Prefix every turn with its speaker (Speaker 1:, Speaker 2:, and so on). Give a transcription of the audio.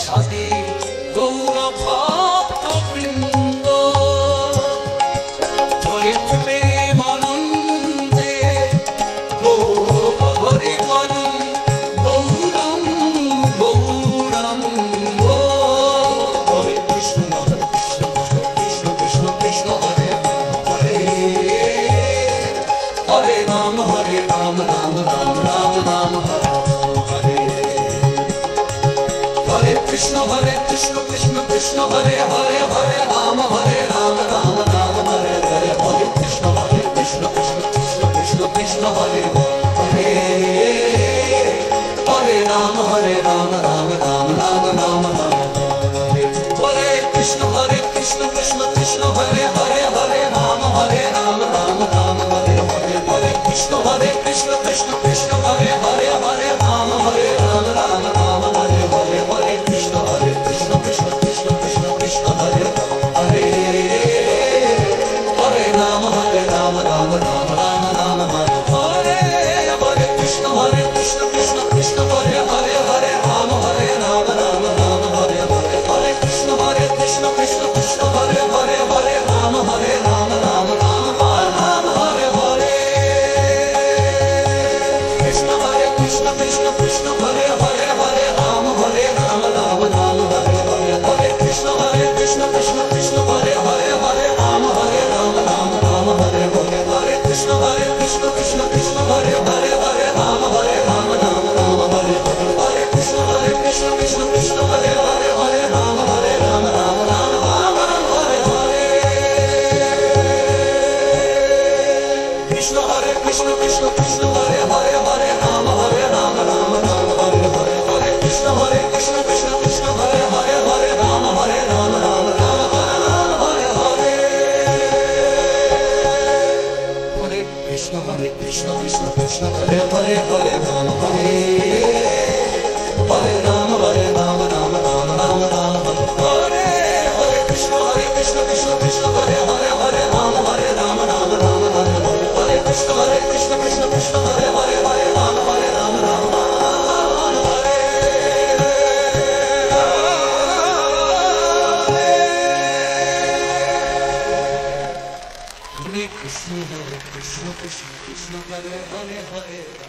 Speaker 1: সাথী গৌর ভক্ত বৃন্দ প্রেমে মনন্দে হরে মন গৌরম গৌরম হরে কৃষ্ণ কৃষ্ণ কৃষ্ণ কৃষ্ণ হরে হরে হরে রাম রাম রাম রাম রাম হরে Krishna Hare Krishna Krishna Krishna Hare Hare Hare Rama Rama Rama Hare Hare Hare Krishna Krishna Krishna Krishna Krishna Hare Hare Hare Rama Rama Rama Rama Hare Krishna Krishna Krishna Hare Hare Hare Rama Rama Rama Hare Hare Krishna Krishna Krishna Hare Hare Hare Rama Rama Rama Hare Hare Krishna Krishna Krishna Krishna Krishna Hare Hare Hare Rama Rama Rama Hare Hare Hare Krishna Krishna Krishna Hare Hare Hare Rama Rama Rama Hare Hare Krishna Krishna Krishna Hare Hare Hare Rama Rama Rama Hare Hare Krishna Krishna Krishna Hare Hare Hare Rama Rama Rama Hare Hare Krishna Krishna Krishna Hare Hare Hare Rama Rama Hare Hare Krishna Krishna Krishna Hare Hare Hare Rama Rama Hare Hare Krishna Krishna Krishna Hare Hare Hare Rama Rama Hare Hare Krishna Krishna Krishna Hare Hare Hare Rama Rama Hare Hare Krishna Krishna Krishna Hare Hare Hare Rama Rama Hare Hare Hare Krishna Krishna Krishna Hare Hare Hare Rama Hare Rama Rama Rama Hare Hare Krishna Krishna Krishna Hare Hare Hare Rama Rama Hare Krishna Krishna Hare Hare Hare Rama Rama Krishna Krishna Hare Hare